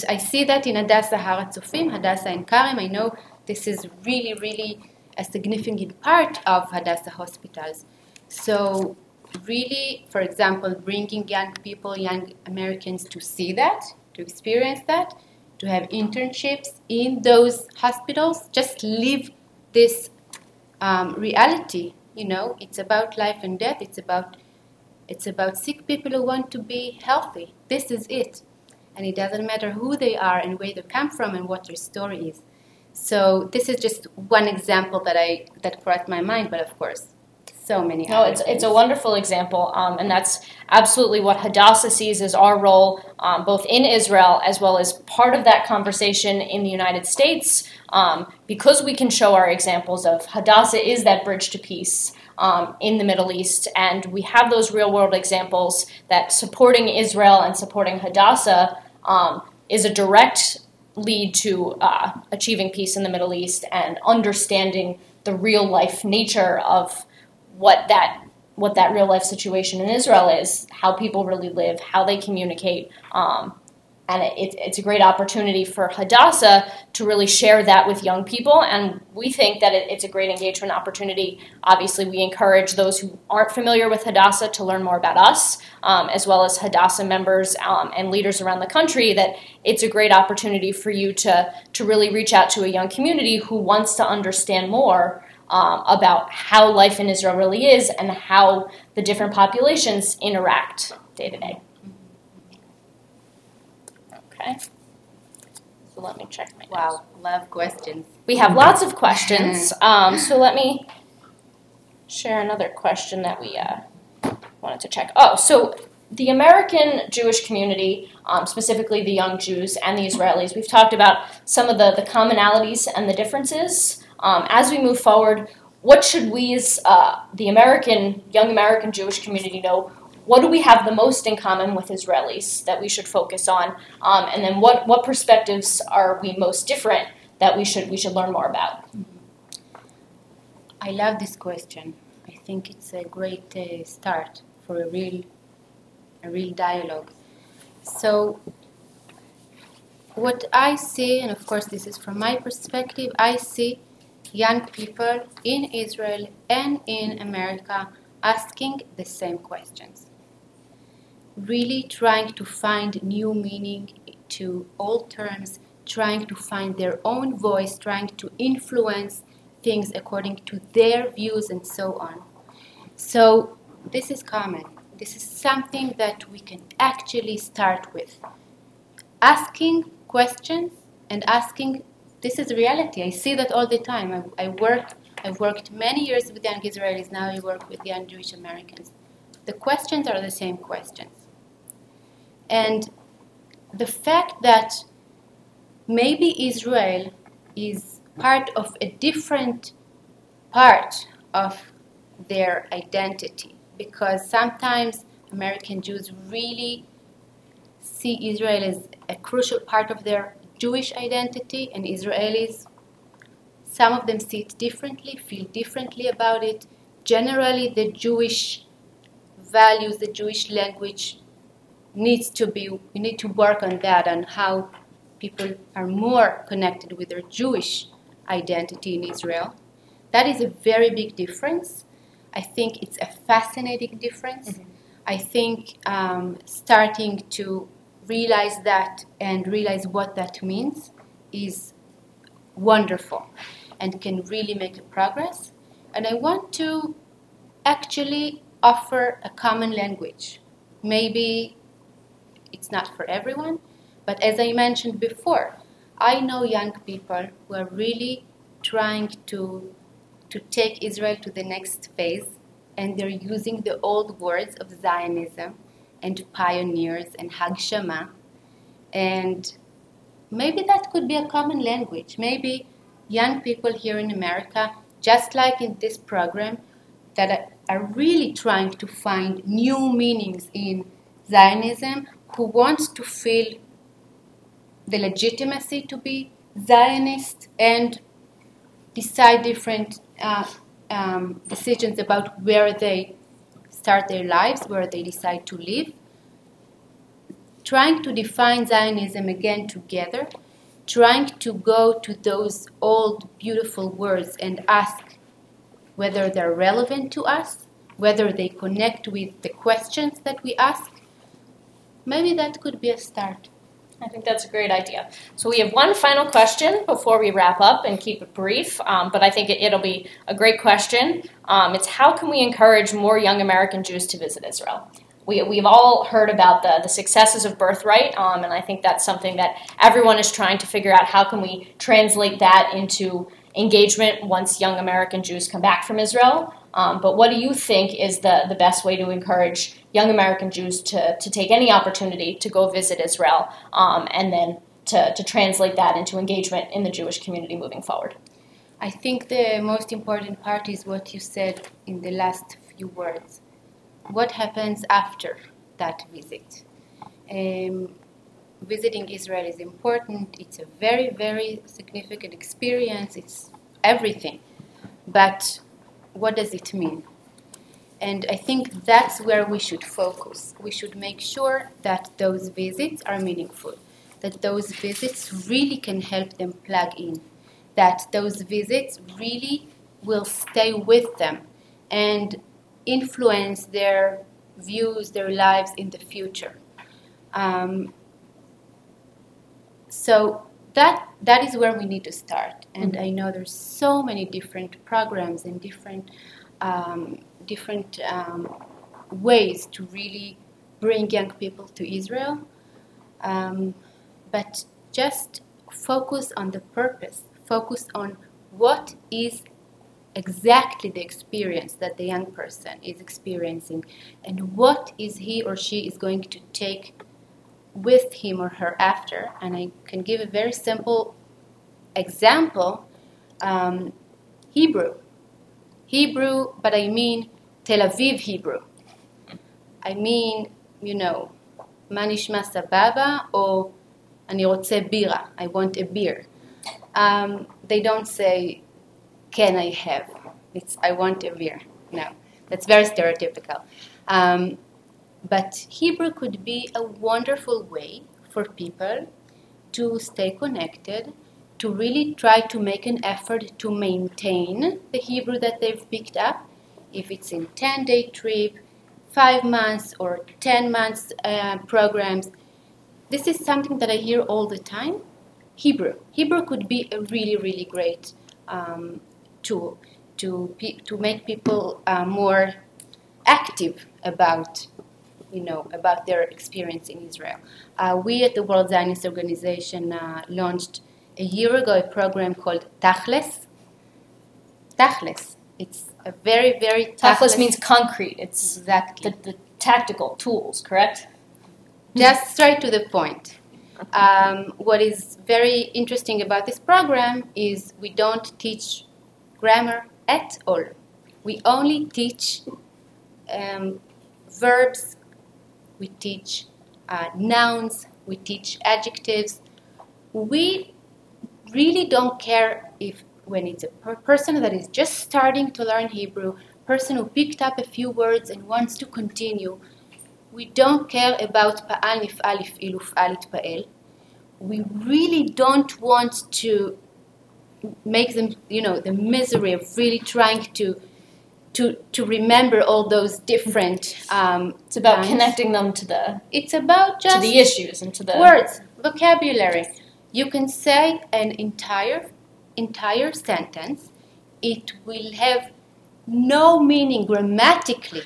I see that in Hadassah Har HaTzofim, Hadassah and Karem. I know this is really, really a significant part of Hadassah hospitals. So really, for example, bringing young people, young Americans to see that, to experience that, to have internships in those hospitals, just live this reality. It's about life and death. It's about sick people who want to be healthy. This is it. And it doesn't matter who they are and where they come from and what their story is. So this is just one example that crossed my mind, but of course, so many others. No, it's a wonderful example, and that's absolutely what Hadassah sees as our role, both in Israel as well as part of that conversation in the United States, because we can show our examples of Hadassah is that bridge to peace in the Middle East, and we have those real-world examples that supporting Israel and supporting Hadassah is a direct lead to achieving peace in the Middle East and understanding the real-life nature of what that real life situation in Israel is, how people really live, how they communicate, And it's a great opportunity for Hadassah to really share that with young people. And we think that it's a great engagement opportunity. Obviously, we encourage those who aren't familiar with Hadassah to learn more about us, as well as Hadassah members and leaders around the country, that it's a great opportunity for you to really reach out to a young community who wants to understand more about how life in Israel really is and how the different populations interact day to day. Okay. So let me check my notes. Wow, love questions. We have lots of questions. So let me share another question that we wanted to check. Oh, so the American Jewish community, specifically the young Jews and the Israelis, we've talked about some of the commonalities and the differences. As we move forward, what should we as the young American Jewish community know? What do we have the most in common with Israelis that we should focus on? And then what perspectives are we most different that we should learn more about? I love this question. I think it's a great start for a real dialogue. So what I see, and of course this is from my perspective, I see young people in Israel and in America asking the same questions. Really trying to find new meaning to all terms, trying to find their own voice, trying to influence things according to their views and so on. So this is common. This is something that we can actually start with. Asking questions and asking, this is reality. I see that all the time. I've worked many years with young Israelis, now I work with young Jewish Americans. The questions are the same questions. And the fact that maybe Israel is part of a different part of their identity, because sometimes American Jews really see Israel as a crucial part of their Jewish identity, and Israelis, some of them see it differently, feel differently about it. Generally, the Jewish values, the Jewish language we need to work on that, and how people are more connected with their Jewish identity in Israel. That is a very big difference. I think it's a fascinating difference. Mm-hmm. I think starting to realize that and realize what that means is wonderful and can really make a progress. And I want to actually offer a common language. Maybe it's not for everyone, but as I mentioned before, I know young people who are really trying to take Israel to the next phase, and they're using the old words of Zionism and pioneers and Hagshama, and maybe that could be a common language. Maybe young people here in America, just like in this program, that are really trying to find new meanings in Zionism, who wants to feel the legitimacy to be Zionist and decide different decisions about where they start their lives, where they decide to live. Trying to define Zionism again together, trying to go to those old beautiful words and ask whether they're relevant to us, whether they connect with the questions that we ask. Maybe that could be a start. I think that's a great idea. So we have one final question before we wrap up and keep it brief, but I think it'll be a great question. It's how can we encourage more young American Jews to visit Israel? We've all heard about the successes of Birthright, and I think that's something that everyone is trying to figure out. How can we translate that into engagement once young American Jews come back from Israel? But what do you think is the best way to encourage young American Jews to take any opportunity to go visit Israel, and then to translate that into engagement in the Jewish community moving forward? I think the most important part is what you said in the last few words. What happens after that visit? Visiting Israel is important. It's a very, very significant experience. It's everything. But what does it mean? And I think that's where we should focus. We should make sure that those visits are meaningful. that those visits really can help them plug in, that those visits really will stay with them and influence their views, their lives in the future. So that is where we need to start. And I know there's so many different programs and different ways to really bring young people to Israel. But just focus on the purpose. Focus on what is exactly the experience that the young person is experiencing and what is he or she is going to take with him or her after. And I can give a very simple example. Hebrew, but I mean Tel Aviv Hebrew. I mean, מה נשמע סבבה, or אני רוצה בירה, I want a beer. They don't say, can I have? It's, I want a beer. No, that's very stereotypical. But Hebrew could be a wonderful way for people to stay connected, to really try to make an effort to maintain the Hebrew that they've picked up, if it's in 10-day trip, 5 months or 10 months programs. This is something that I hear all the time. Hebrew could be a really, really great tool to make people more active about their experience in Israel. We at the World Zionist Organization launched a year ago a program called Tachles. Tachles. It's a very, very Tachlis means concrete. It's exactly the tactical tools, correct? Just straight to the point. What is very interesting about this program is we don't teach grammar at all. We only teach verbs, we teach nouns, we teach adjectives. We really don't care if when it's a person that is just starting to learn Hebrew, person who picked up a few words and wants to continue. We don't care about pa'al, nif'al, if'il, uf'al, itpa'el. We really don't want to make them, the misery of really trying to remember all those different. It's about connecting them to the. It's about just to the issues and to the words, vocabulary. You can say an entire sentence. It will have no meaning grammatically,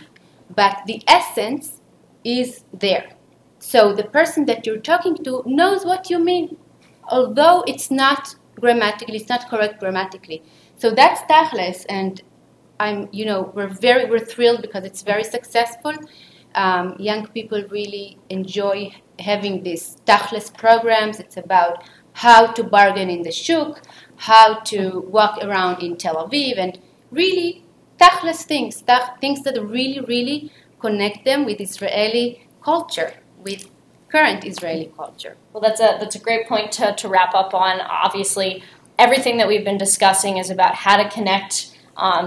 but the essence is there. So the person that you're talking to knows what you mean, although it's not grammatically, it's not correct grammatically. So that's Tachles, and we're thrilled because it's very successful. Young people really enjoy having these Tachles programs. It's about how to bargain in the shuk, how to walk around in Tel Aviv, and really Tachles things that really, really connect them with Israeli culture, with current Israeli culture. Well, that's a great point to wrap up on. Obviously, everything that we've been discussing is about how to connect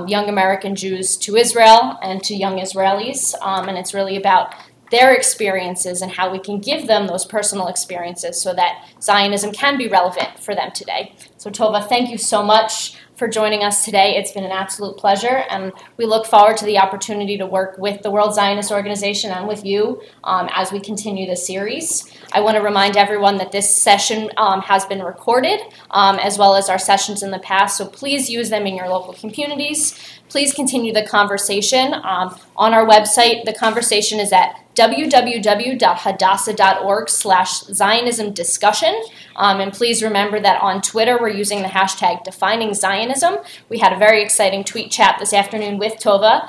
young American Jews to Israel and to young Israelis, and it's really about their experiences and how we can give them those personal experiences so that Zionism can be relevant for them today. So Tova, thank you so much for joining us today. It's been an absolute pleasure, and we look forward to the opportunity to work with the World Zionist Organization and with you as we continue this series. I want to remind everyone that this session has been recorded, as well as our sessions in the past, so please use them in your local communities. Please continue the conversation. On our website, the conversation is at www.hadassah.org/Zionism and please remember that on Twitter, we're using the hashtag Defining Zionism. We had a very exciting tweet chat this afternoon with Tova.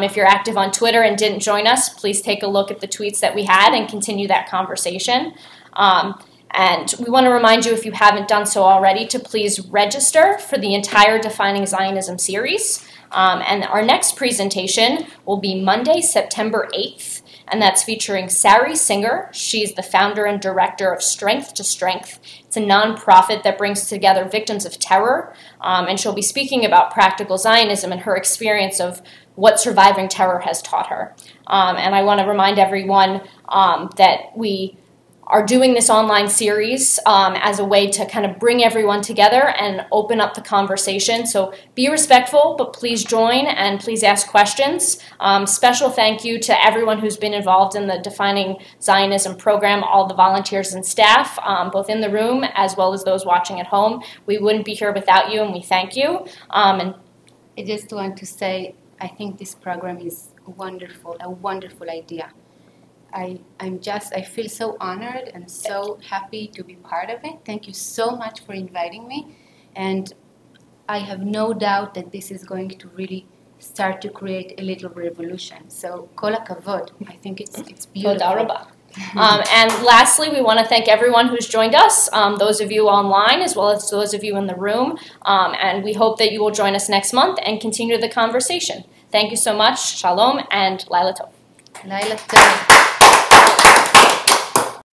If you're active on Twitter and didn't join us, please take a look at the tweets that we had and continue that conversation. And we want to remind you, if you haven't done so already, to please register for the entire Defining Zionism series. And our next presentation will be Monday, September 8th, and that's featuring Sari Singer. She's the founder and director of Strength to Strength. It's a nonprofit that brings together victims of terror, and she'll be speaking about practical Zionism and her experience of what surviving terror has taught her. And I want to remind everyone that we are doing this online series as a way to kind of bring everyone together and open up the conversation. So be respectful, but please join and please ask questions. Special thank you to everyone who's been involved in the Defining Zionism program, all the volunteers and staff, both in the room as well as those watching at home. We wouldn't be here without you, and we thank you. And I just want to say, I think this program is wonderful, a wonderful idea. I feel so honored and so happy to be part of it. Thank you so much for inviting me. And I have no doubt that this is going to really start to create a little revolution. So, kol hakavod. I think it's beautiful. Toda rabba. And lastly, we want to thank everyone who's joined us, those of you online as well as those of you in the room. And we hope that you will join us next month and continue the conversation. Thank you so much. Shalom and Laila Tov. Laila Tov.